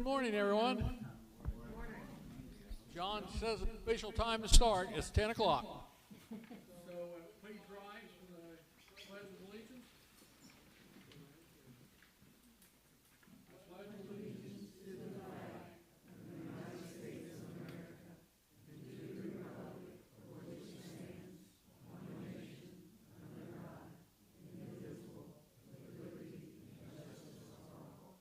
Good morning, everyone. Good morning. John says the official time to start is 10 o'clock. So please rise for the Pledge of Allegiance. I pledge allegiance to the flag of the United States of America and to the republic for which it stands, one nation, under God, indivisible, with liberty and justice for all.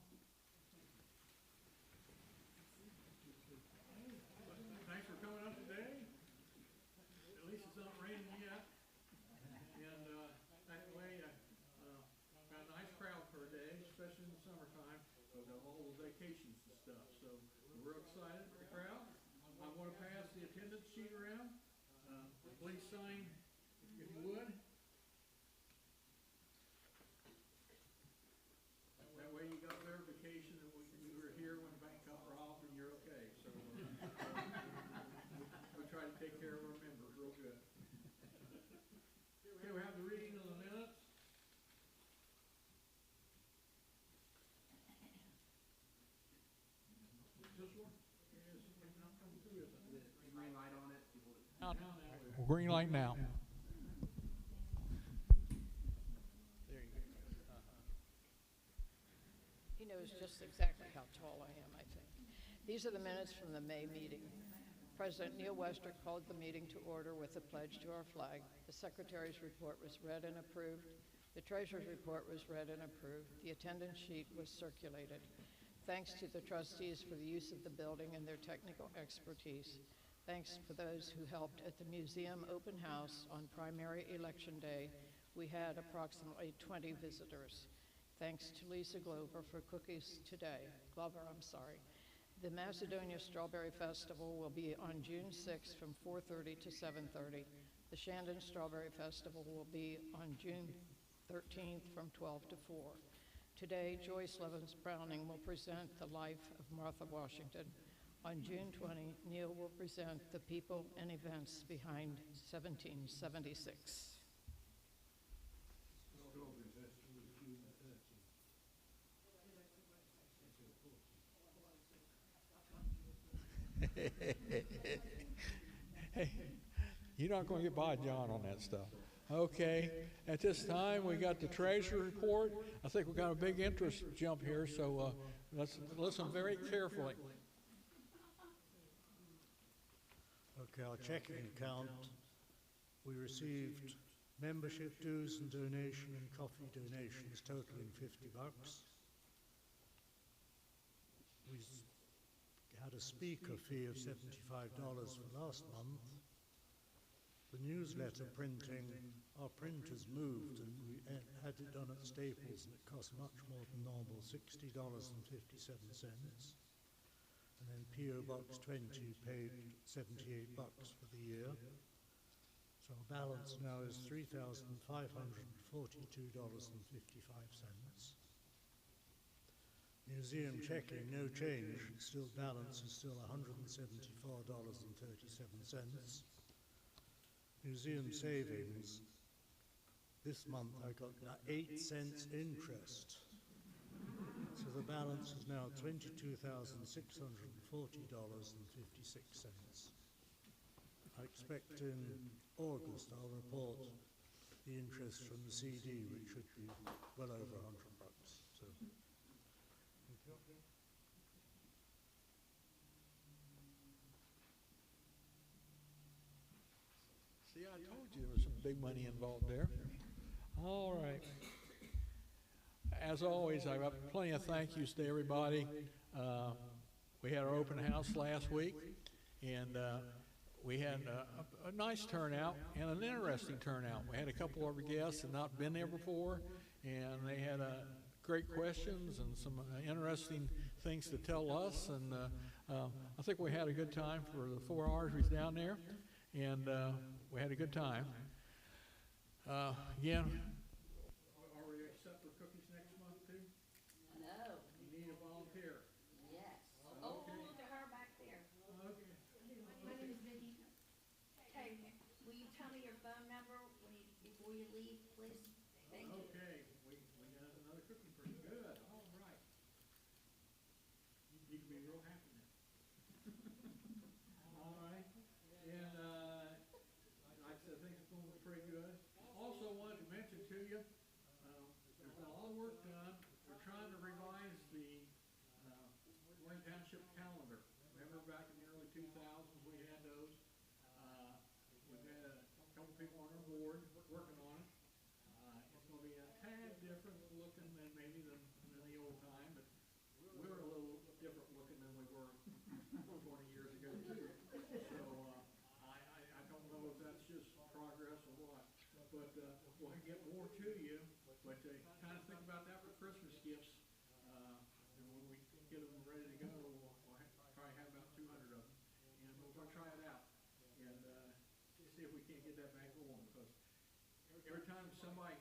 Thanks for coming up today. At least it's not raining yet. And that way, got a nice crowd for a day, especially in the summertime. We've got all the vacations and stuff. So we're excited for the crowd. I want to pass the attendance sheet around. Please sign if you would. That way you got verification that you were here when the bank got robbed and you're okay. So we try to take care of our members real good. Okay, we have the reading of the minutes. This one is not coming through, is it? Green light on it. Green light now. There you go. He knows just exactly how tall I am, I think. These are the minutes from the May meeting. President Neil Wester called the meeting to order with a pledge to our flag. The Secretary's report was read and approved. The Treasurer's report was read and approved. The attendance sheet was circulated. Thanks to the trustees for the use of the building and their technical expertise. Thanks for those who helped at the museum open house on primary election day. We had approximately 20 visitors. Thanks to Lisa Glover for cookies today. Glover, I'm sorry. The Macedonia Strawberry Festival will be on June 6th from 4:30 to 7:30. The Shandon Strawberry Festival will be on June 13th from 12 to 4. Today, Joyce Levins Browning will present the life of Martha Washington. On June 20, Neil will present the people and events behind 1776. Hey, you're not going to get by John on that stuff. Okay, at this time we got the Treasurer report. I think we got a big interest jump here, so let's listen very carefully. Okay, our checking account, we received membership dues and donation and coffee donations totaling $50. We had a speaker fee of $75 for last month. The newsletter printing, our printers moved and we had it done at Staples and it cost much more than normal, $60.57. And then P.O. Box 20 paid $78 for the year. So our balance now is $3,542.55. Museum checking, no change, still balance is still $174.37. Museum savings, this month I got 8 cents interest. So the balance is now $22,640.56. I expect in August I'll report the interest from the CD, which should be well over $100. So. See, I told you there was some big money involved there. All right. As always, I've got plenty of thank yous to everybody. We had our open house last week, and we had a nice turnout and an interesting turnout. We had a couple of our guests that had not been there before, and they had great questions and some interesting things to tell us. And I think we had a good time for the 4 hours we was down there, and we had a good time. Again, are we set for cookies next month too? No. You need a volunteer. Yes. Oh, look at her back there. Okay. My name is Vicky. Okay, will you tell me your phone number before you leave, please? Thank you. Okay, we got another cookie for you. Good. All right. You can be Township calendar. Remember back in the early 2000s we had those? We've had a couple people on our board working on it. It's going to be a tad different looking than maybe than the old time, but we're a little different looking than we were 20 years ago too. So I don't know if that's just progress or what, but we'll get more to you. But kind of think about that for Christmas gifts. And when we get them ready to go, we'll probably have about 200 of them, and we'll go try it out and see if we can't get that back going. Because every time somebody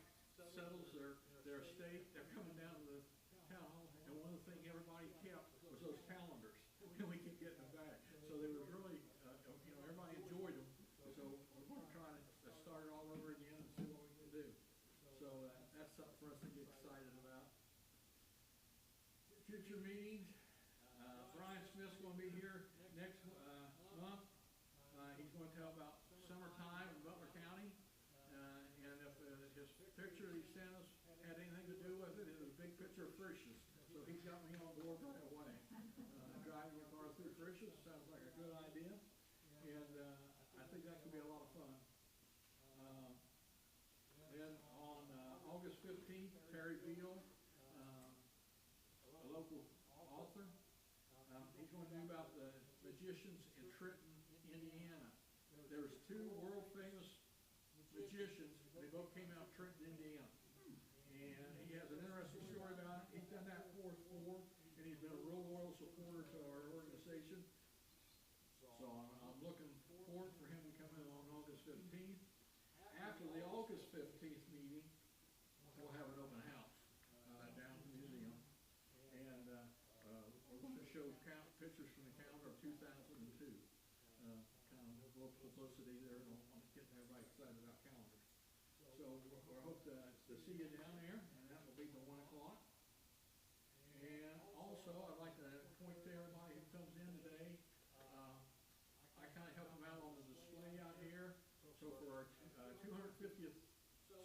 settles their estate, they're coming down to the town hall, and one of the things everybody kept was those calendars, and we keep getting them back. So they were really, everybody enjoyed them. So we're going to try to start it all over again and see what we can do. So that's something for us to get excited about. Future meetings, Brian Smith's going to be here next month. He's going to tell about summertime in Butler County. And if his picture he sent us had anything to do with it, it was a big picture of Frisch's. So he's got me on board right away. Driving your car through Frisch's sounds like a good idea. And I think that could be a lot of fun. Then on August 15th, Terry Beal, a local author, he's going to do about the magicians in Trenton, Indiana. There's two world famous magicians. They both came out of Trenton, Indiana. And he has an interesting story about it. He's done that for us before, and he's been a real loyal supporter to our organization. So I'm looking forward for him to come in on August 15th. After the August 15th meeting, we'll have an open house down at the museum. And we're going to show pictures from the calendar of 2002. Kind of a little publicity there on getting everybody excited about calendars. So we hope to see you down there, and that will be till 1 o'clock. And also, I'd like to point to everybody who comes in today. I kind of help them out on the display out here. So for our 250th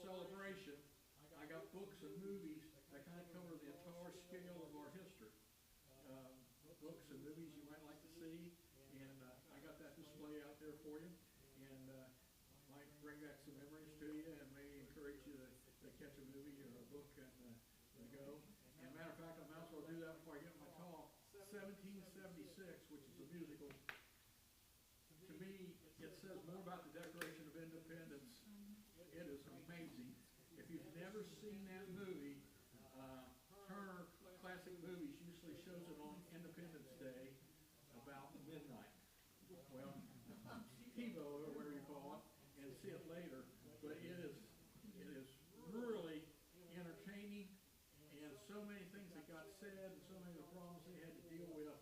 celebration, I got books and movies that kind of cover the entire scale of our history. Books and movies you might like to see, and I got that display out there for you, and might bring back some memories to you, and maybe encourage you to catch a movie or a book and go. And matter of fact, I might as well do that before I get my talk. 1776, which is a musical. To me, it says more about the Declaration of Independence. It is amazing. If you've never seen that movie, Turner Classic Movies usually shows it on Independence Day about midnight. Well, TiVo or whatever you call it, and see it later. But it is really entertaining, and so many things that got said, and so many of the problems they had to deal with.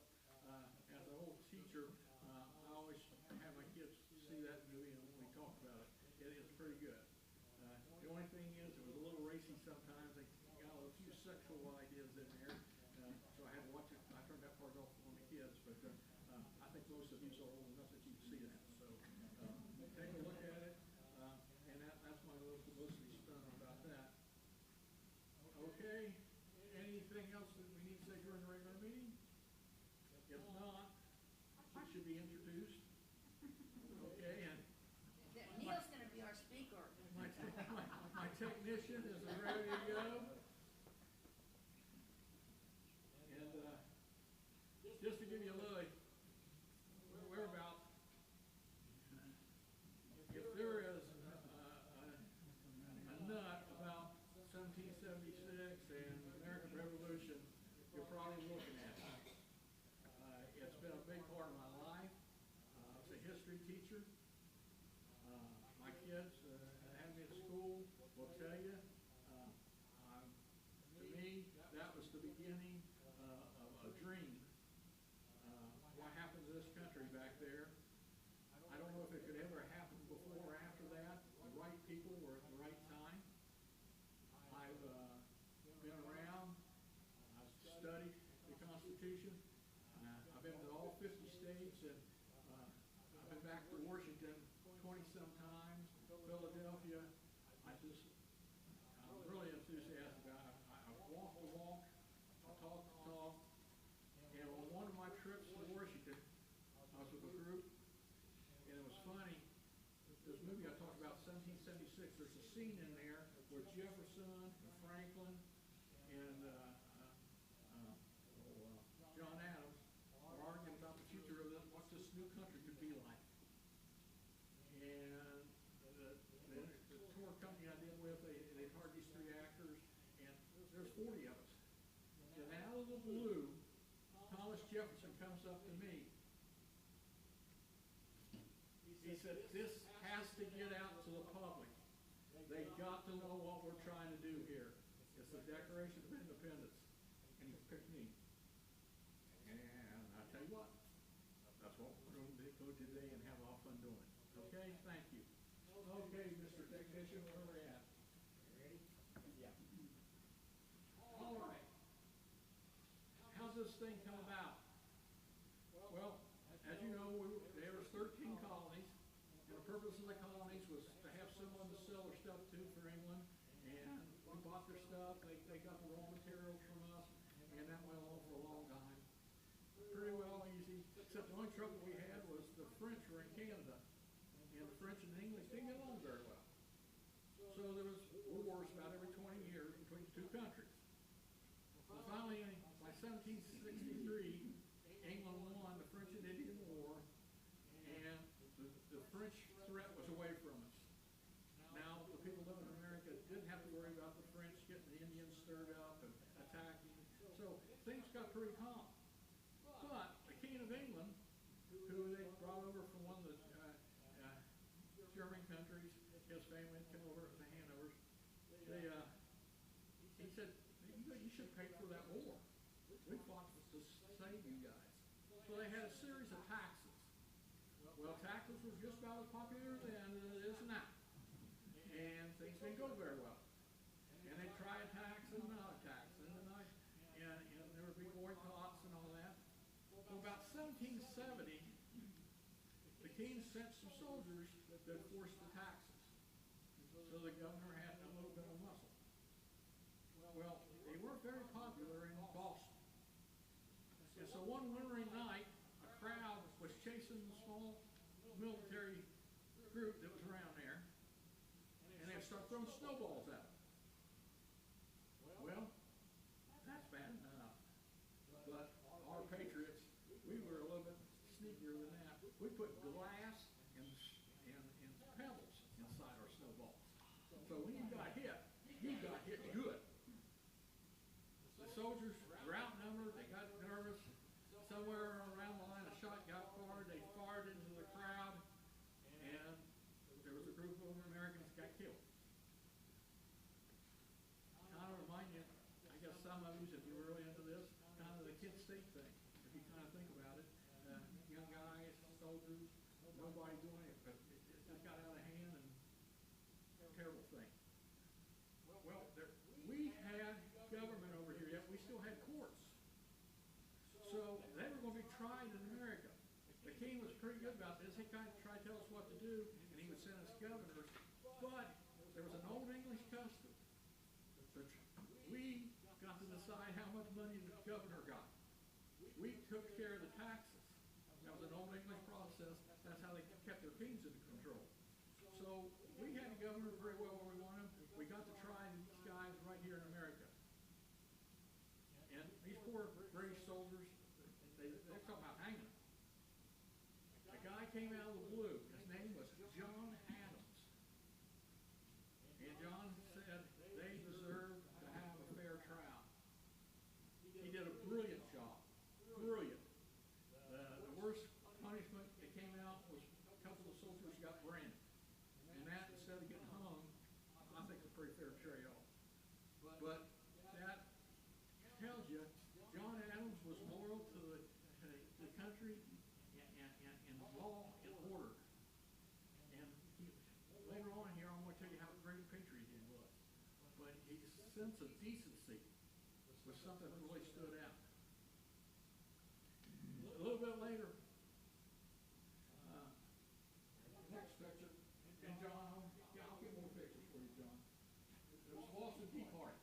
As a old teacher, I always have my kids see that movie, and when we talk about it, it is pretty good. The only thing is, it was a little racy sometimes. They got a few sexual ideas in there, so I had to watch it. I turned that part off for my kids, but I think most of you are old enough that you can see that. So take a look at it, and that's my little publicity stunt about that. Okay, anything else that we need to say during the regular meeting? If not, it should be introduced. Okay, and Neil's gonna be our speaker. my technician is ready to go. And just to give you a little whereabouts, if there is a nut about 1776 and the American Revolution, you're probably looking at it. It's been a big part of my life. I was a history teacher. My kids that had me at school will tell you, to me, that was the beginning of a dream. What happened to this country back there, I don't know if it could ever happen before or after that. The right people were at the right time. I've been around. I've studied the Constitution. I've been to all 50 states, and I've been back to Washington 20-some times, Philadelphia. I'm really enthusiastic about it. I walk the walk, I talk the talk, and on one of my trips 1776. There's a scene in there where Jefferson and Franklin and John Adams are arguing about the future of what this new country could be like. And the tour company I did with, they hired these 3 actors, and there's 40 of us. And out of the blue, Thomas Jefferson comes up to me. He said, "This has to get out to the public. They got to know what we're trying to do here. It's the Declaration of Independence." And he picked me. And I tell you what, that's what we're going to go today and have a lot of fun doing. Okay, thank you. Okay, Mr. Technician, where are we at? Ready? Yeah. All right. How's this thing come about? Well, as you know, there was 13 colonies, and the purpose of the colonies was to have someone to sell their stuff to for England, and we bought their stuff. They got the raw materials from us, and that went on for a long time. Pretty well easy, except the only trouble we had was the French were in Canada, and the French and the English didn't get along very well. So there was wars about every 20 years between the 2 countries. Well, finally, by 1763, England won the French and Indian War, and the French threat was away from us. Now, the people living in America didn't have to worry about the French getting the Indians stirred up and attacking. So things got pretty calm. But the King of England, who they brought over from one of the German countries, his family had come over, the Hanovers, he said, you should pay for that war. We fought to save you guys. So they had a series of taxes. Well, taxes were just about as popular then as it is now. And things didn't go very well. And they tried tax and not a tax. And there were big boycotts and all that. So about 1770, the king sent some soldiers that forced the taxes. So the governor had a little bit of muscle. Well, they weren't very popular in Boston. And so one wintry night, a crowd was chasing the small military group that was around there, and they started throwing snowballs at them. Well, that's bad enough. But our patriots, we were a little bit sneakier than that. We put glass and pebbles inside our snowballs. So when you got hit good. The soldiers were outnumbered, they got nervous. Somewhere around the line, a shot got fired. They fired into the crowd, and there was a group of Americans got killed. Kind of remind you, I guess some of you, if you're really into this, kind of the Kent State thing. If you kind of think about it, young guys, soldiers, nobody doing it, but it just got out of hand, and terrible thing. Well, we had government over here, yet we still had courts. So they were going to be tried in America. The king was pretty good about this. He kind of tried to tell us what to do, and he would send us governors. But there was an old English custom. We got to decide how much money the governor got. We took care of the taxes. That was an old English process. That's how they kept their kings under control. So we had a governor very well where we wanted him. We got to try these guys right here in America. And these poor British soldiers, they're talking about hanging them. A guy came out of the blue. His name was John Adams. And John said they deserved to have a fair trial. He did a brilliant job. Brilliant. The worst punishment that came out was a couple of soldiers got branded. And that, instead of getting hung, I think is a pretty fair trade-off. But that tells you John Adams was loyal to the country and law and order. And later on here, I'm going to tell you how great a patriot he was. But his sense of decency was something that really stood out. A little bit later, next picture, and John, I'll get more pictures for you, John. It was Boston Tea Party.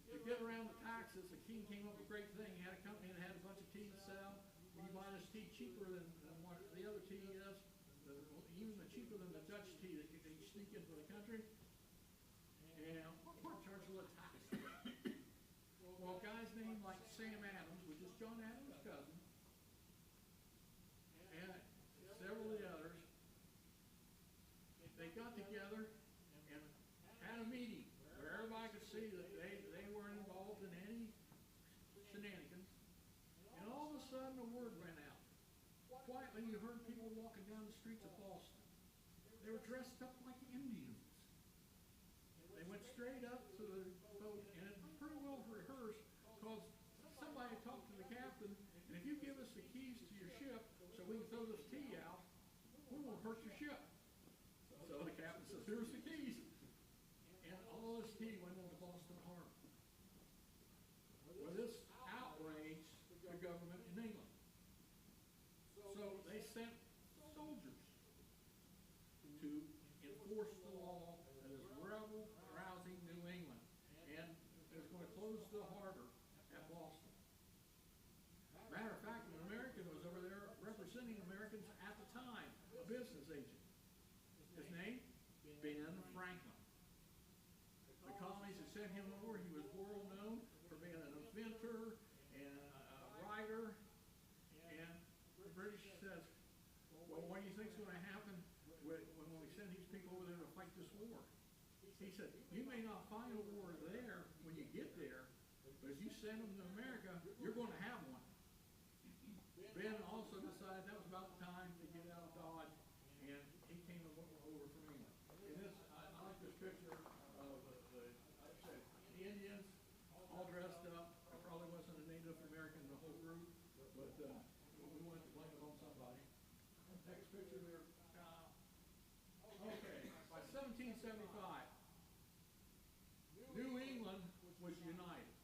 To get around the taxes, the king came up with a great thing. He had a company that had a bunch of tea to sell. When you buy this tea cheaper than what the other tea is, even the cheaper than the Dutch tea that you sneak into the country, and we're charged a little tax. Well, guys named like Sam Adams, which is John Adams' cousin, and several of the others, they got together and had a meeting where everybody could see that they weren't involved in any shenanigans. And all of a sudden the word went out. Quietly you heard people walking down the streets of Boston. They were dressed up like Indians. They went straight up to the boat, and it was pretty well rehearsed because somebody talked to the captain, and if you give us the keys to your ship so we can throw this tea out, we won't hurt your ship. So the captain says, here's the keys. And all this tea went into Boston Harbor. Well, this outraged the government in England. So they sent soldiers to enforce the law that is rebel-rousing New England. And it was going to close the harbor at Boston. Matter of fact, an American was over there representing Americans at the time, a business agent. His name? Ben Franklin. The colonies had sent him over. He was world known for being an inventor and a writer. And the British says, well, what do you think is going to happen when we send these people over there to fight this war? He said, you may not find a war there when you get there, but if you send them to America, you're going to have one. Ben also decided that was about the time to get out of Dodge, and he came over from England. And this, I like this picture of like I said, the Indians all dressed up. There probably wasn't a Native American in the whole group, but we wanted to blame it on somebody. Next picture there. Okay, by 1775, New England was united.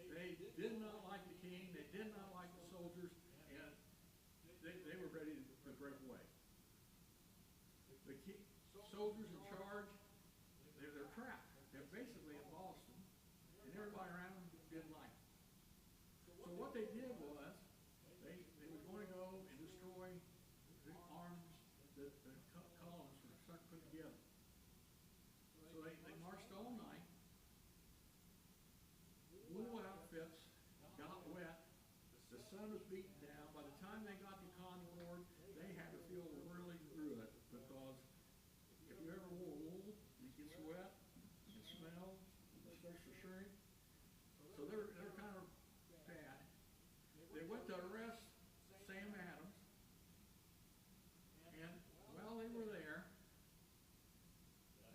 They did not like the king. They did not like the soldiers, and they were ready to break away. The soldiers in charge, they're trapped. They're basically in Boston, and everybody around them didn't like them. So what they did was, they were going to go and destroy the arms that the colonists were starting to put together. So they marched all night. Wool outfits got wet. The sun was beaten down. By the time they got to Concord, they had to feel really good because if you ever wore wool, it gets wet, it smells, it starts to shrink. So they're kind of bad. They went to arrest Sam Adams, and while they were there,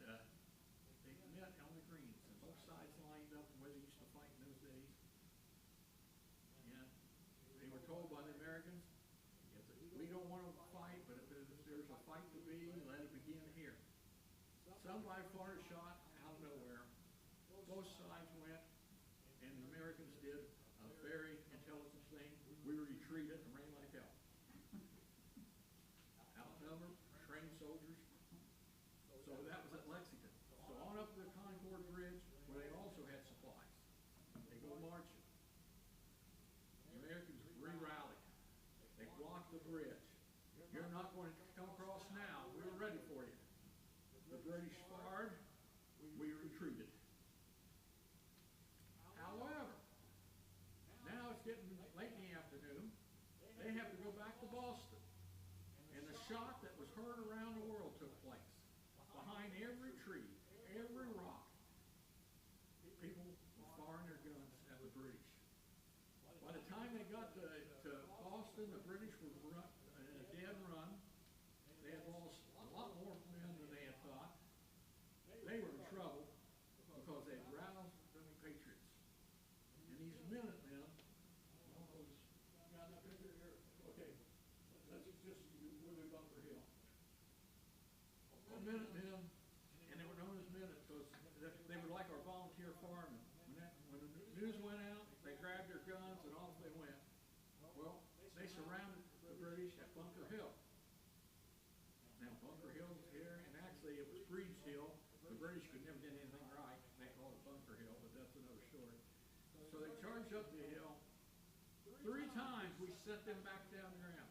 they met on the greens, and both sides lined up the way they used to fight in those days. And they were told by the Americans, we don't want to fight, but if there's a fight to be, let it begin here. Somebody fired a shot out of nowhere. Both sides went, and the Americans did a very intelligent thing. We retreated and ran like hell. Outnumbered, trained soldiers. So that was at Lexington. So on up to the Concord Bridge, where they also had supplies. They go marching. The Americans re-rallied. They blocked the bridge. You're not going to come across now. We were ready for you. The British fired. We retreated. However, now it's getting late in the afternoon. They have to go back to Boston. And the shot that was heard around the world took place. Behind every tree, every rock, people were firing their guns at the British. By the time they got to Boston, the British were in a dead run. They had lost a lot more men than they had thought. They were in trouble because they had roused the patriots. And these Minutemen, got that picture here? Okay, let's just move to Butler Hill. The Minutemen, and they were known as Minute because they were like our volunteer firemen. When the news went out, they grabbed their guns and off they went. Well, they surrounded the British at Bunker Hill. Now, Bunker Hill was here, and actually it was Breed's Hill. The British could never get anything right. They called it Bunker Hill, but that's another story. So they charged up the hill. 3 times we sent them back down the ground.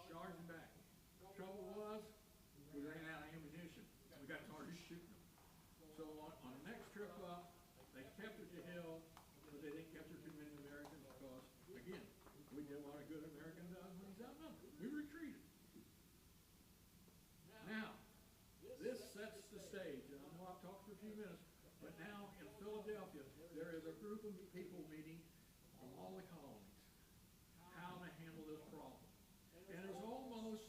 Charging back. Trouble So on the next trip up, they kept it to Hill, but they didn't capture too many Americans because, again, we did what a good American does when he's outnumbered. We retreated. Now, this sets the stage, and I know I've talked for a few minutes, but now in Philadelphia, there is a group of people meeting from all the colonies, how to handle this problem. And there's almost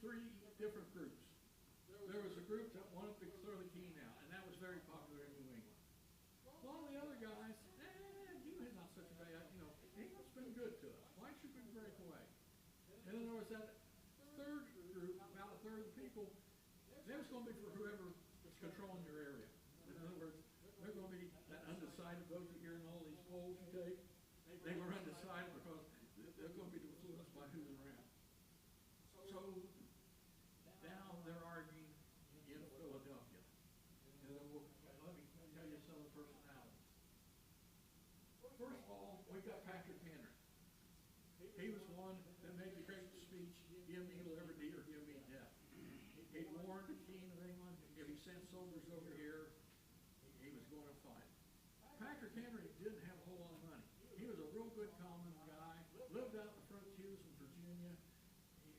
3 different groups. There was a group that wanted to throw the key now, and that was very popular in New England. A lot of the other guys, England's not such a bad, England's been good to us. Why should we break away? And then there was that third group, about a third of the people, they was going to be for whoever is controlling your area. In other words, they're going to be that undecided vote that you're in all these polls you take. They were undecided because they're going to be influenced by who's around. So now they're arguing in Philadelphia. And then let me tell you some of the personalities. First of all, we got Patrick Henry. He was one that made the great speech, give me liberty or give me death. He warned the King of England if he sent soldiers over here, he was going to fight. Patrick Henry didn't have a whole lot of money. He was a real good common guy, lived out in the frontiers in Virginia.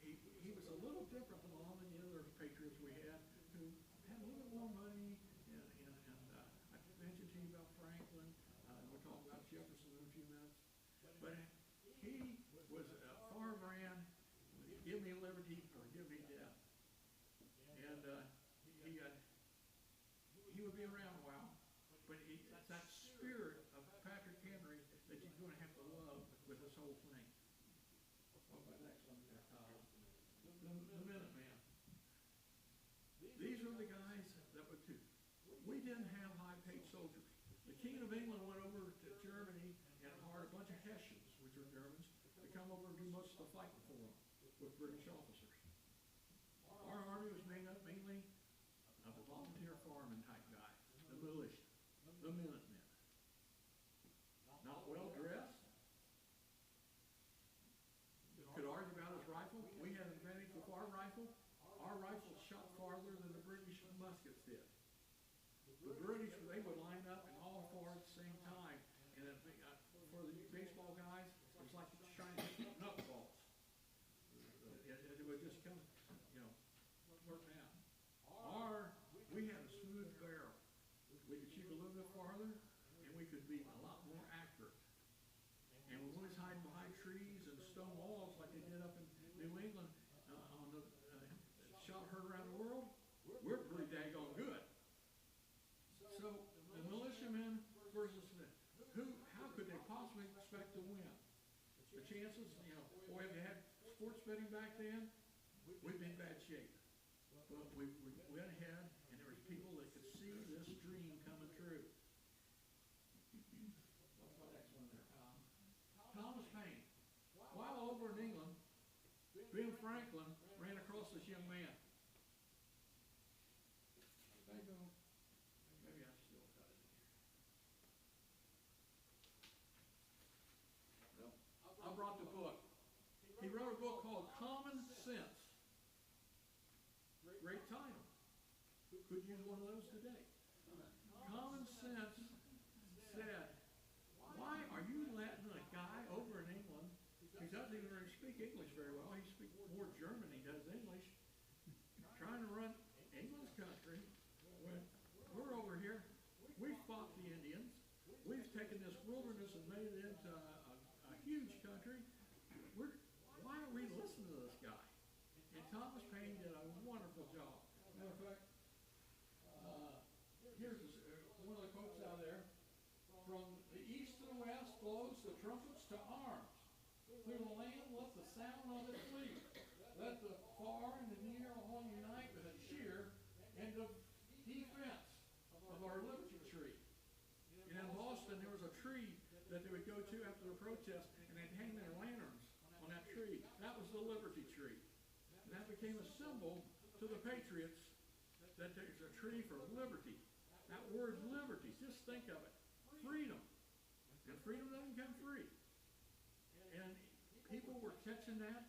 He was a little different than a lot of the other patriots we had who had a little bit more money. And I mentioned to you about Franklin. We'll talk about Jefferson in a few minutes. But he was a firebrand, give me liberty or give me death. And he would be around a while, but it's that spirit of Patrick Henry that you're going to have to love with this whole thing. What's the next one there? The Minutemen. These are the guys that would do. We didn't have high-paid soldiers. The King of England went over to Germany and hired a bunch of Hessians, which are Germans, to come over and do most of the fighting for him with British officers. Our army was made up mainly of the volunteer fireman type guys, the militia, the Minutemen. Not well dressed. Could argue about his rifle. We had invented the far rifle. Our rifles shot farther than the British muskets did. The British, they would line up and all fire at the same time. And for the baseball guys, it was like trying to hit knuckleballs. It would just come, work out. We had a smooth barrel. We could shoot a little bit farther, and we could be a lot more accurate. And we always hide behind trees and stone walls like they did up in New England on the shot heard around the world. We're pretty daggone good. So the militiamen versus how could they possibly expect to win? The chances, boy, if you had sports betting back then, we'd be in bad shape. But we went ahead, and there was people that could see this dream coming true. What's my next one there? Thomas Paine. While over in England, Ben Franklin ran across this young man. Maybe I still got it in here. No, I brought the book. He wrote a book called Common Sense. Great title. Could use one of those today. Common Sense said, why are you letting a guy over in England, he doesn't even really speak English very well, he speaks more German than he does English, trying to run England's country when we're over here, we fought the Indians, we've taken this wilderness and made it into a huge country. Why are we listening to this guy? And Thomas Paine did a wonderful job. Matter of fact, here's one of the quotes out there. From the east to the west blows the trumpets to arms. Through the land let the sound of it flee. Let the far and the near all unite with a cheer and the defense of our liberty tree. And in Boston there was a tree that they would go to after the protest, and they'd hang their lanterns on that tree. That was the liberty tree. And that became a symbol to the patriots that there's a tree for liberty. That word liberty, just think of it. Freedom. And freedom doesn't come free. And people were catching that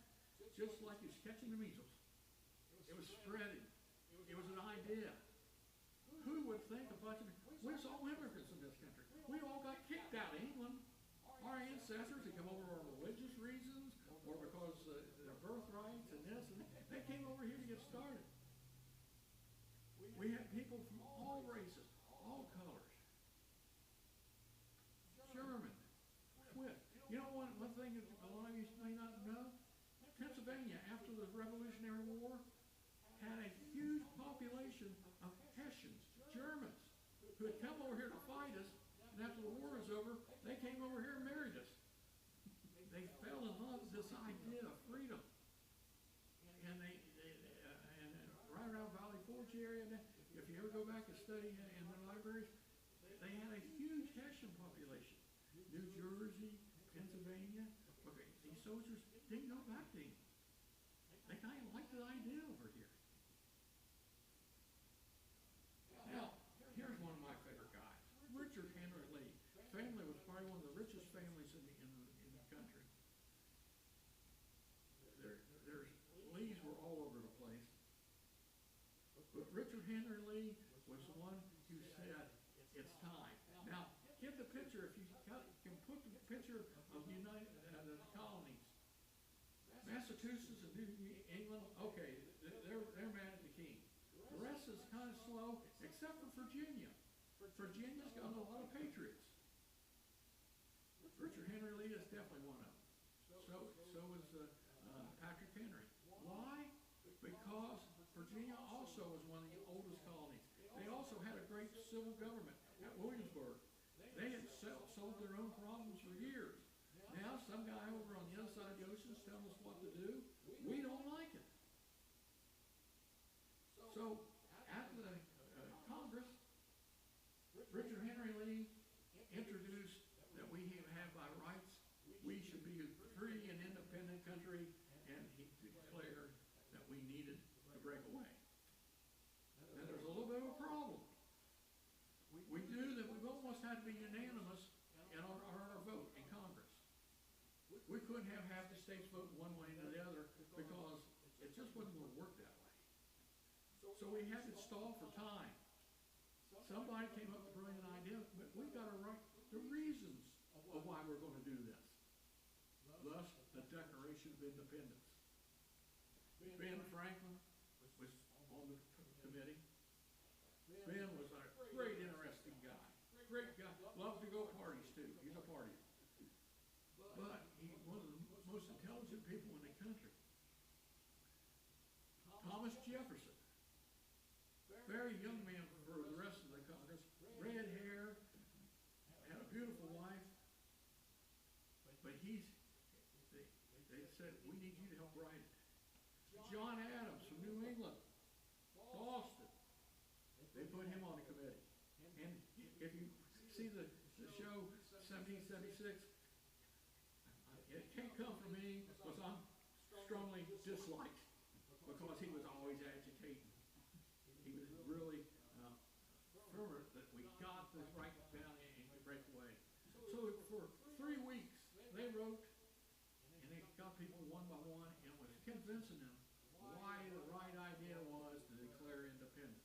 just like he was catching the measles. It was spreading. It was an idea. Who would would think a bunch of, we was all immigrants in this country. We all got kicked out of England. Our ancestors had come over for religious reasons or because their birthrights and this and that. They came over here to get started. We had people from all races, all colors. German, Swiss. You know one thing that a lot of you may not know? Pennsylvania, after the Revolutionary War, had a huge population of Hessians, Germans, who had come over here to fight us, and after the war was over, they came over here and married us. They fell in love with this idea of freedom. And and right around Valley Forge area, if you ever go back and study in the libraries, they had a huge Hessian population. New Jersey, Pennsylvania. Okay, these soldiers didn't go back to England. They kind of liked the idea over here. Now, here's one of my favorite guys, Richard Henry Lee. His family was probably one of the richest families in the country. Their Lees were all over the place. But Richard Henry Lee was the one who said, it's time. Now, get the picture, if you can put the picture of the the colonies. Massachusetts and New England, okay, they're mad at the king. The rest is kind of slow, except for Virginia. Virginia's got a lot of patriots. Richard Henry Lee is definitely one of them. So is Patrick Henry. Why? Because Virginia also was one of the oldest colonies. They also had a great civil government at Williamsburg. They had solved their own problems for years. Now some guy over on the other side of the ocean is telling us what to do. We don't like it. So at the Congress, Richard Henry Lee introduced that we have by rights, we should be a free and independent country, and he declared that we needed to break away. Now there's a little bit of a problem. We knew that we almost had to be unanimous in our vote in Congress. We couldn't have half the states voting one way or the other because it just wasn't going to work that way. So we had to stall for time. Somebody came up with a brilliant idea, but we got to write the reasons of why we're going to do this. Thus, the Declaration of Independence. Ben Franklin was on the committee. Ben was a great, interesting guy. Great guy. Loved to go parties, too. He's a partier. But he's one of the most intelligent people in the country. Thomas Jefferson. Very young man for the rest of the Congress. Red hair. Had a beautiful wife. But they said, we need you to help write it. John Adams from New England. Boston. They put him on the committee. And if you see the show 1776, it can't come from me because I'm strongly disliked because he was always agitating. He was really fervent that we got this right down and break away. So for 3 weeks, they wrote and they got people one by one and was convincing them why the right idea was to declare independence.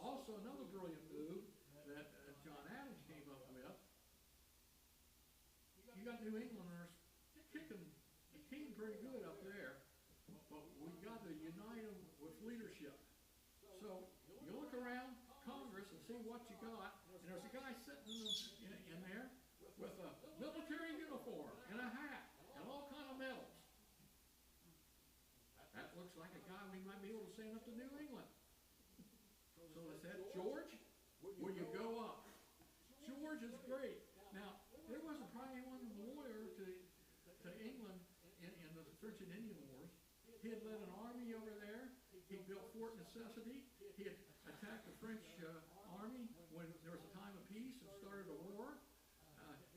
Also, another brilliant move that John Adams came up with, you got New Englanders kicking the king pretty good up there, but we got to unite them with leadership. So you look around Congress and see what you got, and there's a guy sitting in there with a military uniform and a hat and all kind of medals. That looks like a guy we might be able to send up to New England. So they said, George, will you go up? George is great. Now, there wasn't probably anyone loyal to England in the French and Indian Wars. He had led an army over there. He built Fort Necessity. He had attacked the French army when there was a time of peace and started a war.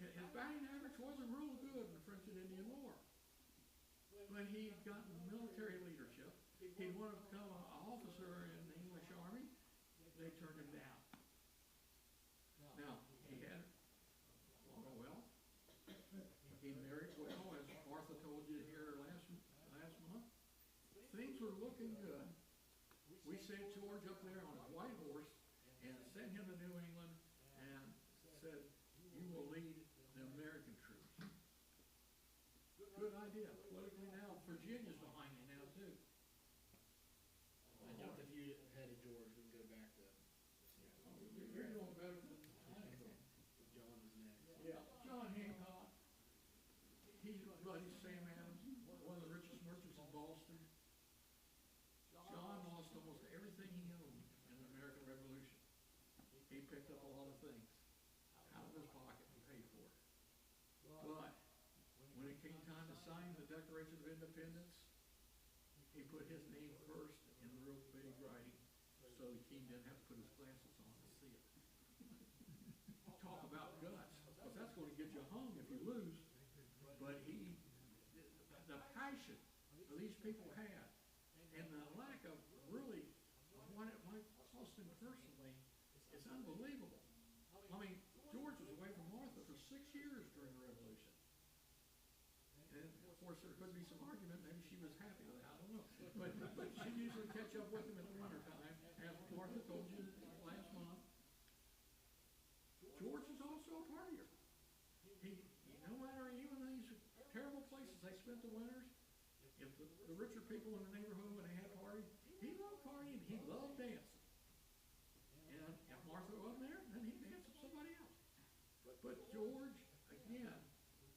His batting average wasn't real good in the French and Indian War. But he had gotten military leadership. He'd wanted to become an officer in the English army. They turned him down. Now, he had a lot of wealth. He married well, as Martha told you here last month. Things were looking good. We sent George up there on his white horse, and sent him to New England and said, you will lead the American troops. Good idea. Politically now, Virginia's behind you now too. I doubt if you had a George, we can go back to, You're doing better than I am. John is next. Yeah, John Hancock. He's buddy Sam Adams, one of the richest merchants in Boston. John lost almost everything he owned in the American Revolution. He picked up a lot of things out of his pocket and paid for it. But when it came time to sign the Declaration of Independence, he put his name first in real big writing so the king didn't have to put his glasses on to see it. Talk about guts, because that's going to get you hung if you lose. But the passion that these people had, and the lack of really what it might cost him personally, is unbelievable. I mean, George was away from Martha for 6 years during the Revolution. And of course, there could be some argument, maybe she was happy with that, I don't know. But she usually catch up with him in the wintertime, as Martha told you last month. George is also a partier. No matter even these terrible places they spent the winters, if the richer people in the neighborhood, when they had parties, he loved partying, he loved dancing. And if Martha wasn't there, then he'd dance with somebody else. But George, again,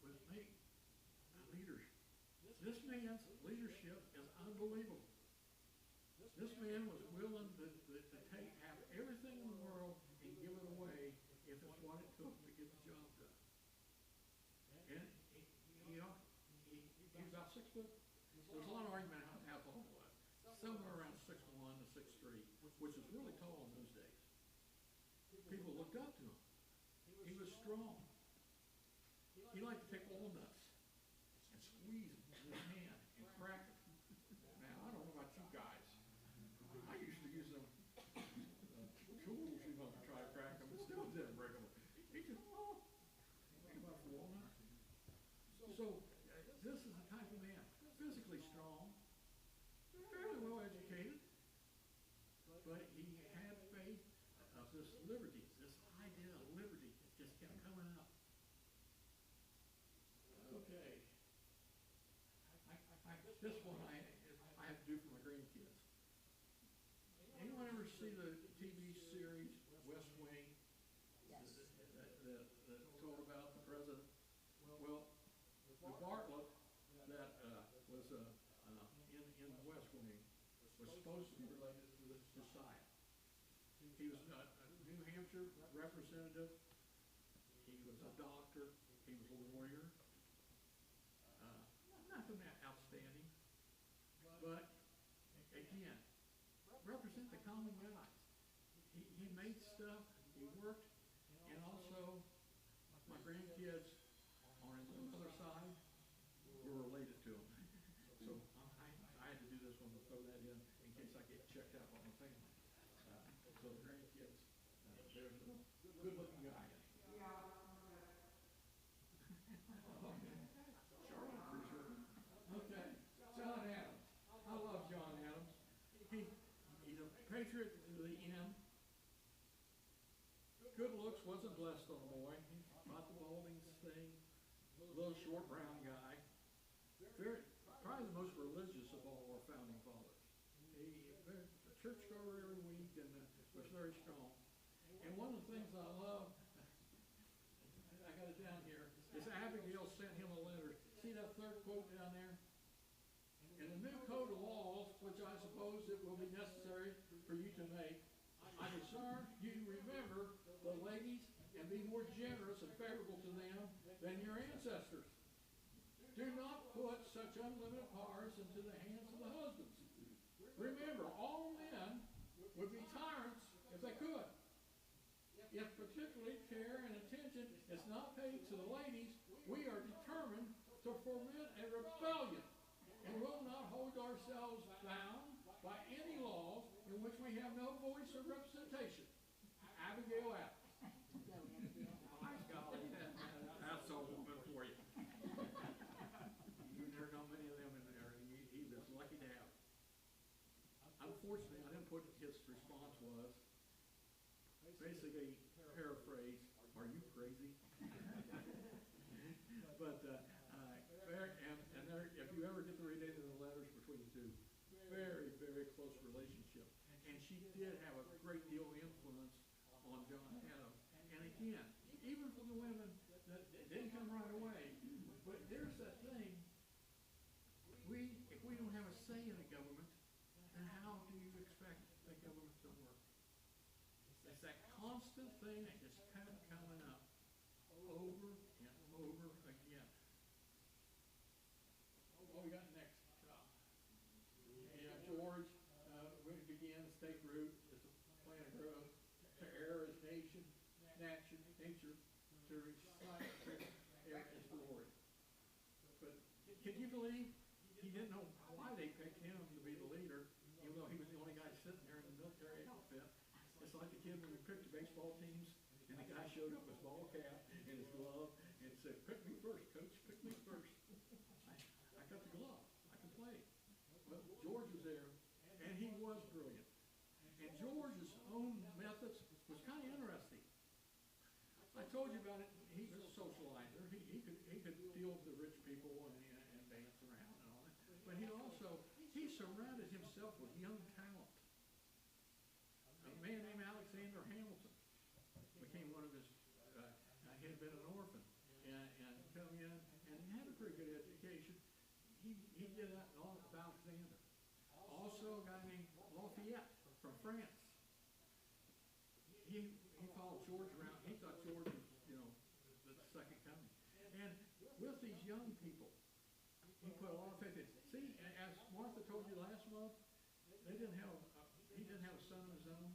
was made a leader. This man's leadership is unbelievable. This man was willing to have everything in the world and give it away if it's what it took to get the job done. And he was about 6 foot. There's a lot of argument about how tall he was. Somewhere around 6'1" to 6'3", which is really tall in those days. People looked up to him. He was strong. He liked to take walnuts and squeeze them in his hand and crack them. Now, I don't know about you guys. I used to use them tools, to try to crack them, but still didn't break them. He just, think about the walnut. So, this is the type of man, physically strong, fairly well educated, but he had faith of this liberty, this idea of liberty just kept coming up. Okay. This one I have to do for my grandkids. Anyone ever see the TV series West Wing? Yes. That told about the president? Well, the Bartlett that was in the West Wing was supposed to be related to Josiah. He was a New Hampshire representative. He was a doctor. He was a lawyer. Nothing that outstanding. But, again, represent the common guy. He made stuff. He worked. And also, my grandkids on his other side were related to him. So I had to do this one to throw that in case I get checked out by my family. So the grandkids, there's a good-looking guy. Charlotte, for sure. Okay, John Adams. I love John Adams. He's a patriot to the end. Good looks wasn't blessed on the boy. Not the balding thing. Little short brown guy. Probably the most religious of all our founding fathers. He was a churchgoer every week and was very strong. And one of the things I love, I got it down here, is Abigail sent him a letter. See that third quote down there? In the new code of laws, which I suppose it will be necessary for you to make, I desire you remember the ladies and be more generous and favorable to them than your ancestors. Do not put such unlimited powers into the hands of the husbands. Remember, all men would be tyrants if they could. If particularly care and attention is not paid to the ladies, we are determined to foment a rebellion and will not hold ourselves bound by any laws in which we have no voice or representation. Abigail Adams. My golly, that's a woman for you. There are not many of them in there, and he was lucky to have it. Unfortunately, I didn't put his response was, basically paraphrase, "Are you crazy?" But if you ever get to read any of the letters between the two, very, very close relationship. And she did have a great deal of influence on John Adams. And again, even from the women that didn't come right away, but there's that thing, if we don't have a say in the government, then how do you expect the government to work? It's that constant thing that just kept coming up over and over again. What we got next? George, we began the state route as a plan of growth to err as nature, to recite his glory. But can you believe he didn't know why they picked him to be the leader, even though he was the only guy sitting there in the military outfit? It's like the kid when we picked the baseball teams, and the guy showed up with his ball cap and his glove and said, "Pick me first, coach, pick me first." I got the glove. I can play. Well, George was there, and he was brilliant. And George's own methods was kind of interesting. I told you about it. He was a socializer. He could deal with the rich people and dance around and all that. But he surrounded himself with young talent. A man named Alexander Hamilton became one of his, he had been an orphan and come in and he had a pretty good education. He did that along with Alexander. Also a guy named Lafayette from France. He followed George around. He thought George was, the second coming. And with these young people, he put a lot of faith in. See, as Martha told you last month, he didn't have a son of his own.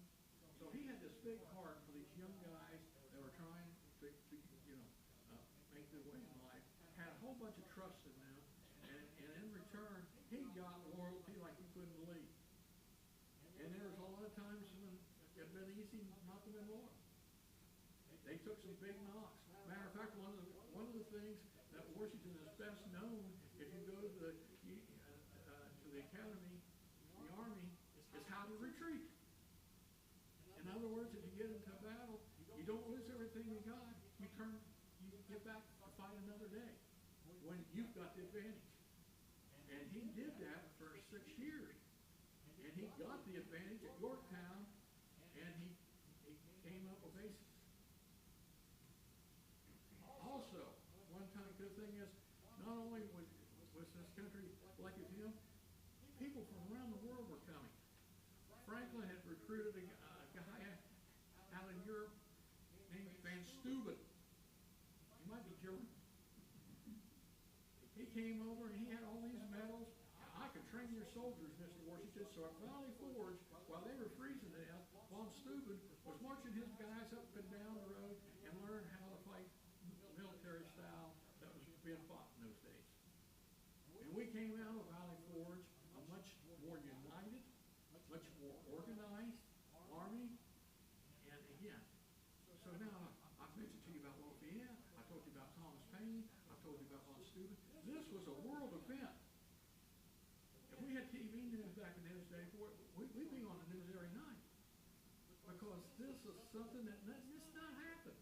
So he had this big heart for these young guys that were trying to make their way in life. Had a whole bunch of trust in them, and in return, he got loyalty like you couldn't believe. And there was a lot of times when it had been easy not to be loyal. They took some big knocks. Matter of fact, one of the things that Washington is best known, if you go to the academy, the army, is how to retreat. In other words, if you get into a battle, you don't lose everything you got. You get back to fight another day when you've got the advantage. And he did that for 6 years. And he got the advantage at Yorktown, and he came up with aces. Also, one time good thing is, not only was this country like him, people from around the world were coming. Franklin had recruited a guy out in Europe named Van Steuben. He might be German. He came over and he had all these medals. "I could train your soldiers, Mr. Washington." So at Valley Forge, while they were freezing to death, Von Steuben was marching his guys up and down the road and learned how to fight military style that was being fought in those days. And we came out of Valley Forge a much more united, much more organized army. And again, so now I've mentioned to you about Lafayette, I told you about Thomas Paine, I told you about Von Steuben. This was a world event. If we had TV news back in those days, we'd be on the news every night. Because this is something that this not happened.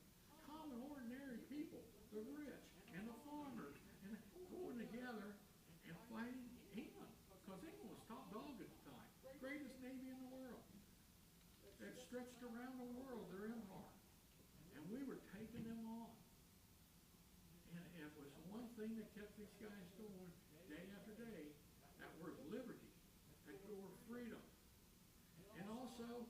Common, ordinary people, the rich and the farmers, and going together and fighting England. Because England was top dog at the time. Greatest navy in the world. That stretched around the world, their empire. And we were taking them on. And it was one thing that kept these guys going day after day. That word liberty. That word freedom. And also,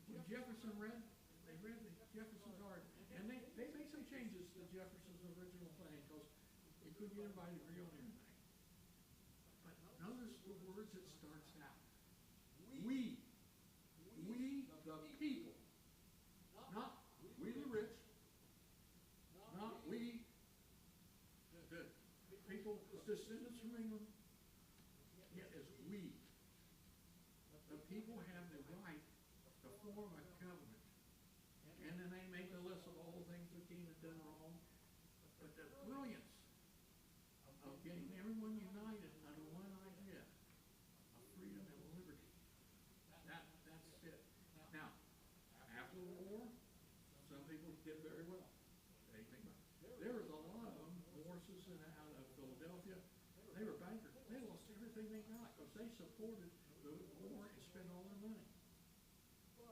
when Jefferson they read the Jefferson Garden. And they made some changes to Jefferson's original plan because you couldn't get everybody to agree on everything. But notice the words it starts out. We the people. Not we the rich. Not we the people, descendants from England. Yet as we. The people have the right to form a government. And then they make a list of all the things the king had done wrong. But the brilliance of getting everyone united under one idea of freedom and liberty. That's it. Now, after the war, did very well. They make money. There was a lot of them, Morses and out of Philadelphia. They were bankers. They lost everything they got because they supported the war and spent all their money.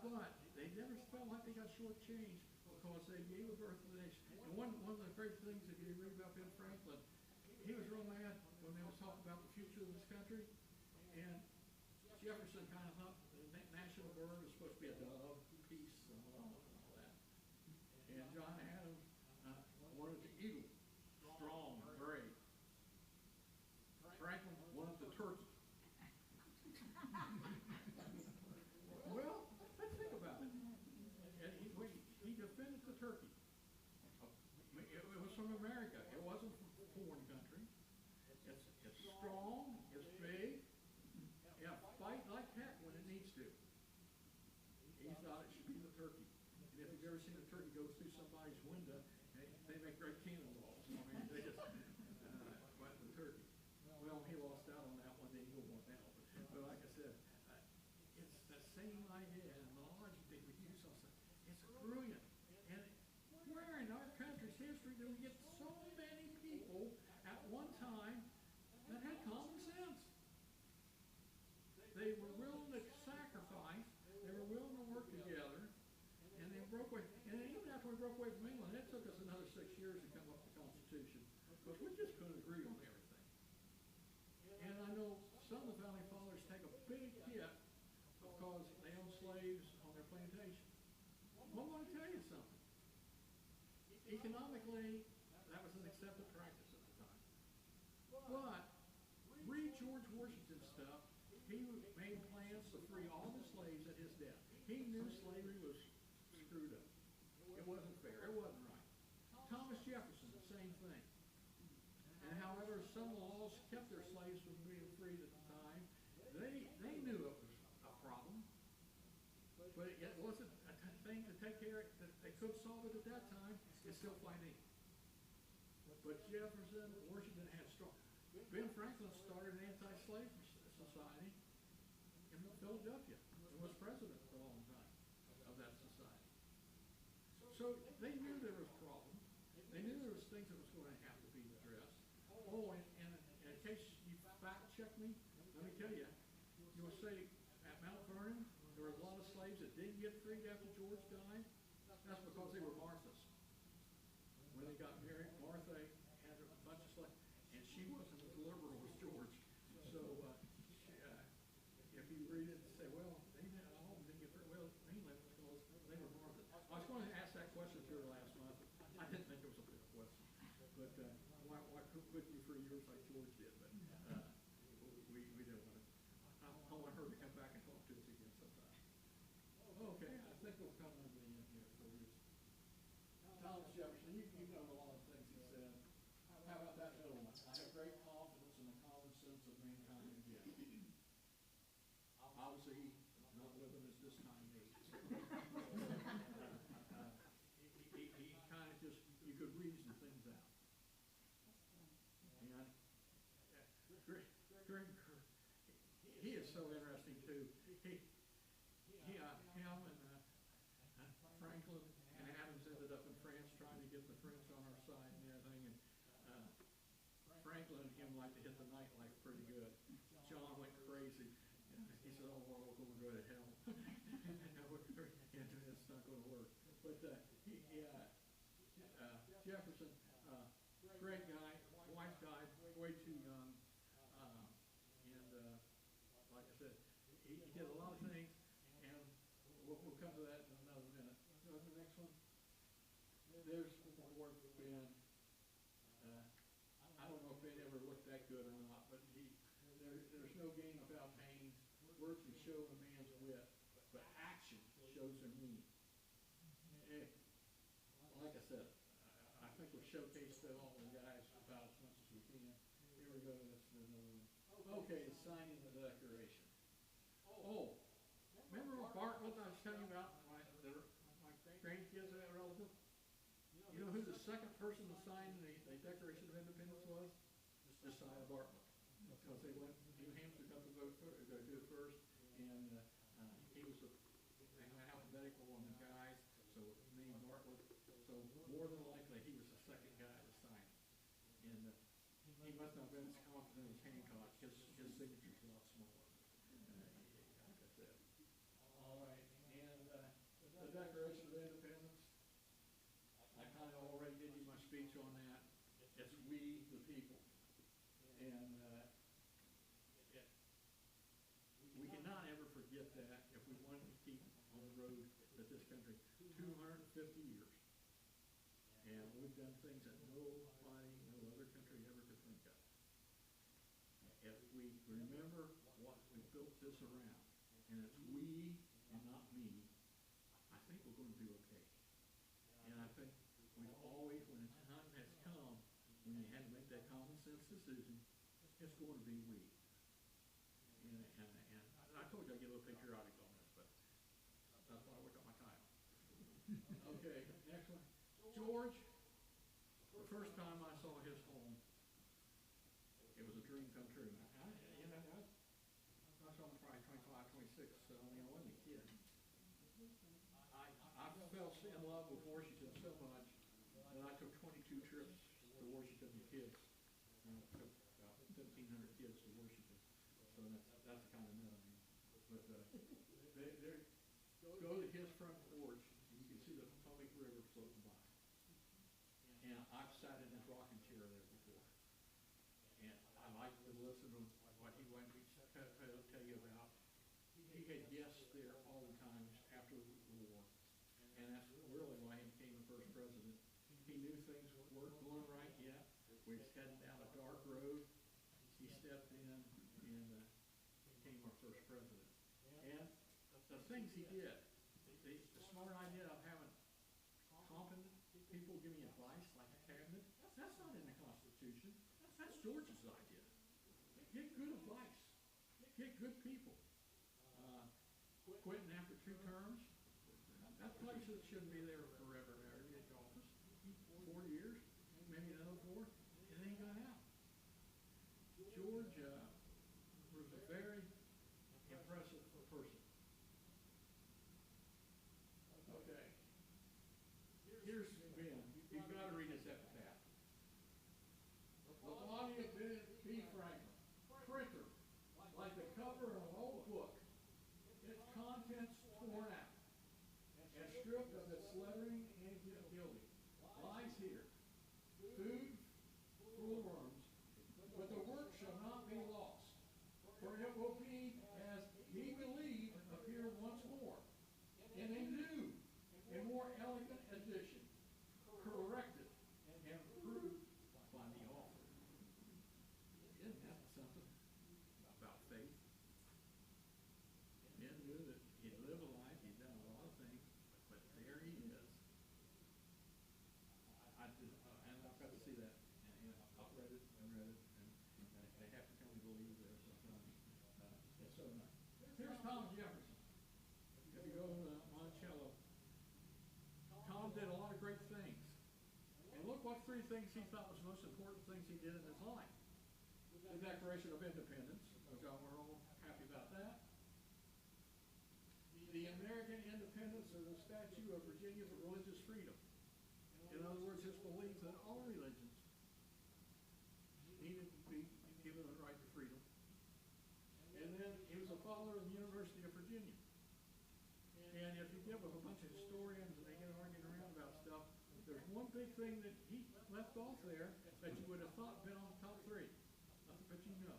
But they never felt like they got shortchanged because they gave birth to the nation. And one of the great things, if you read about Ben Franklin, he was real mad when they was talking about the future of this country. And Jefferson kind of thought the national bird was supposed to be a dove, peace, and love, and all that. And John Adams wanted the eagle, strong, brave. Franklin wanted the turkey. Well, let's think about it. And he defended the turkey. It was from America. It wasn't from a foreign country. It's strong. It's big. Yeah, fight like heck when it needs to. He thought it should be the turkey. And if you've ever seen a turkey go through somebody's window, they make great cannonballs. I mean, they just went the turkey. Well, he lost out on that one. The eagle won out. But like I said, it's the same idea and the logic that we use on stuff. It's brilliant. And where in our country's history do we get so many people at one time that had common sense? They were willing to sacrifice. They were willing to work together. And they broke away. And even after we broke away from England, it took us another 6 years to come up with the Constitution because we just couldn't agree on everything. And I know some of the Founding Fathers take a big hit because they owned slaves on their plantation. Well, I want to tell you something. Economically, that was an accepted practice at the time. But read George Washington's stuff. He made plans to free all the slaves at his death. He knew slavery was screwed up. It wasn't fair. It wasn't right. Thomas Jefferson, the same thing. And however, some laws kept their slaves from being freed at the time. They knew it was a problem. But it wasn't a thing to take care of. They could solve it at that time. It's still fighting. But Jefferson, Washington had strong. Ben Franklin started an anti-slave society in Philadelphia and was president for a long time of that society. So they knew there was problems. They knew there was things that was going to have to be addressed. Oh, and in case you fact check me, let me tell you, you will say at Mount Vernon, there were a lot of slaves that didn't get freed after George died. That's because they were Marthas. When they got married, Martha had a bunch of slaves, and she wasn't as liberal as George. So if you read it and say, well, they didn't, all of them didn't get free. Well, mainly it was because they were Marthas. I was going to ask that question to her last month. I didn't think it was a big question. But why couldn't you free yours like George did? But we didn't want to. I want her to come back and talk to us again sometime. Okay, I think we'll come to the end here for you. Thomas Jefferson, you know a lot of things he said. How about that middle one? I have great confidence in the common sense of mankind again. Obviously, not living as this time age. He kind of just, you could reason things out. And he is so interesting too. Him and Franklin and Adams ended up in France trying to get the French on our side and everything. And Franklin and him like to hit the nightlife pretty good. John went crazy. He said, "Oh, well, we're going to go to hell." And it's not going to work. But Jefferson, great guy. Wife died way too young. Like I said, he did a lot of things, and we'll come to that in another minute. Go to the next one. There's Fort Ben. I don't know if Ben ever looked that good or not, but there's no game about pain. Words can show a man's wit, but action shows their meaning. Like I said, I think we've showcased all the guys about as much as we can. Here we go. Let's do another one. Okay, signing the Declaration. Oh, remember Bartlett I was telling you about? My grandkids are relative. You know who the second person to sign the Declaration of Independence was? Josiah Bartlett. Because they went, New Hampshire got the vote do it first, and he was alphabetical on the guys, so named Bartlett. So more than likely, he was the second guy to sign it. And he must not have been as confident as Hancock. His signature's a lot smaller. Like I said. All right, and the Declaration of Independence, I kind of already did you my speech on that. It's we, the people. And we cannot ever forget that if we want to keep on the road that this country, 250 years. And we've done things that nobody, no other country ever could think of. If we remember what we built this around, and it's we and not me, I think we're going to do okay. And I think we've always, when the time has come, when you had to make that common sense decision, it's going to be we. And I told you I'd get a little patriotic on this, but that's why I look at my title. Okay, next one. George, the first time I saw his home, it was a dream come true. I saw him probably 25, 26, so I mean, I wasn't a kid. I fell in love with Washington so much that I took 22 trips to Washington with kids. And I took about 1,500 kids to Washington. So that's the kind of nut I mean. But go to his front porch, and you can see the Potomac River floating by. And I've sat in his rocking chair there before. And I like to listen to what he went to tell you about. He had guests there all the time after the war. And that's really why he became the first president. He knew things weren't going right yet. We was heading down a dark road. He stepped in and became our first president. And the things he did, the smart idea of having competent people give me advice like a cabinet, that's not in the Constitution. That's George's idea. Get good advice. Get good people. Quitting after 2 terms, that place that shouldn't be there forever and ever. Get office, 4 years, maybe another 4, and then he got out. George was a very impressive person. Okay. Here's Ben. You've got to read his epitaph. The body of B. Franklin, printer, like the cover of an old book, its contents torn out, and stripped of its lettering and gilding, lies here, food full of worms, but the work shall not be lost, for it will be, as he believed, appear once more, in a new and more elegant edition, corrected and improved by the author. Isn't that something about faith? Ben knew that he'd lived a life, he'd done a lot of things, but there he is. And I've got to see that, and I've read it, and they have to come to believe there sometimes. It's so nice. Here's Thomas Jefferson. If you go to Monticello, Tom did a lot of great things. And look what 3 things he thought was the most important things he did in his life. The Declaration of Independence, which we're all happy about that. The American independence of the Statute of Virginia for religious freedom. In other words, his belief that all religions needed to be given the right to freedom. And then he was a follower of the University of Virginia. And if you get with a bunch of historians and they get arguing around about stuff, there's one big thing that he left off there that you would have thought been on the top 3. But you know.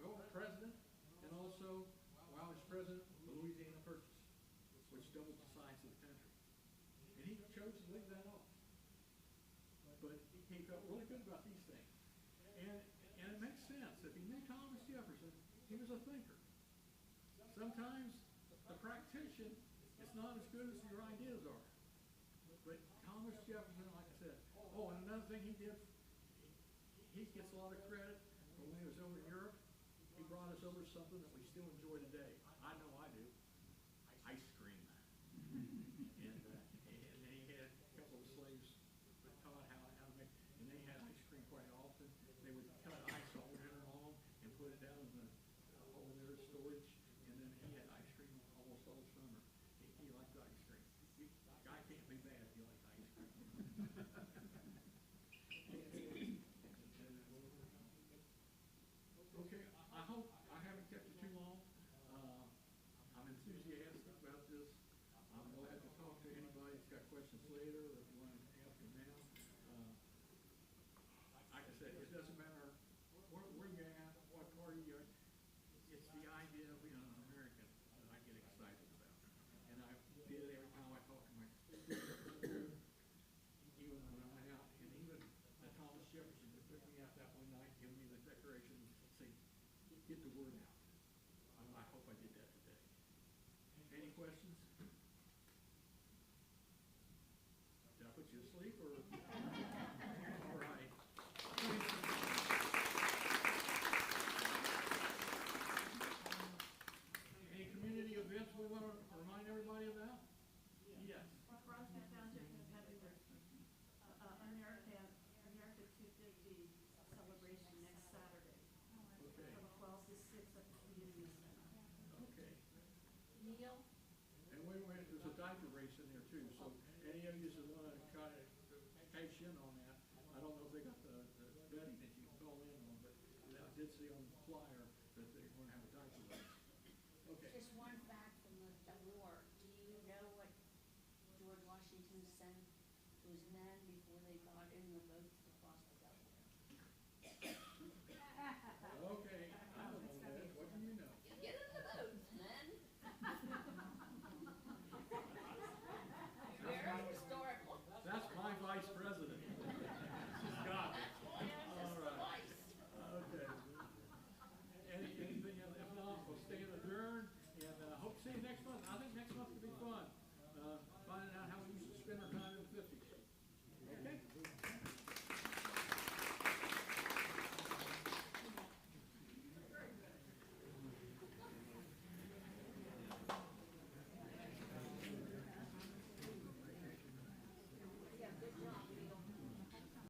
Well, president, and also, while he's president, the Louisiana Purchase, which doubled the size of the country. And he chose to leave that off. But he felt really good about these things. And it makes sense. If he knew Thomas Jefferson, he was a thinker. Sometimes the practitioner is not as good as your ideas are. But Thomas Jefferson, like I said, oh, and another thing he did, he gets a lot of credit for when he was over in Europe. He brought us over something that we still enjoy today. I know I do. Ice cream. And then he had a couple of slaves that taught how to make, and they had ice cream quite often. They would cut ice all winter long and put it down in the over there in storage, and then he had ice cream almost all summer. He liked ice cream. A guy can't be bad if you like ice Okay, I hope I haven't kept you too long. I'm enthusiastic about this. I'm glad to talk to anybody that's got questions later or if you want to ask them now. Like I said, it doesn't matter where you're at, what party you're at. It's the idea of being an American that I get excited about. And I did it every time I talk to my even when I went out, and even Thomas Jefferson that took me out that one night, gave me the Declaration, say, get the word out. I hope I did that today. Any questions? Did I put you to sleep or? All right. Any community events we want to remind everybody about? Yes. Brunswick Township is having their America 250 celebration next Saturday, Okay. from 12 to 6 at the community center. Okay. Neil, And wait, there's a diaper race in there too, so any of you that want to kind of cash in on that, I don't know if they got the betting that you can call in on, but I did see on the flyer that they're going to have a diaper race. Okay. just one fact from the war. Do you know what George Washington sent to his men before they got in the boat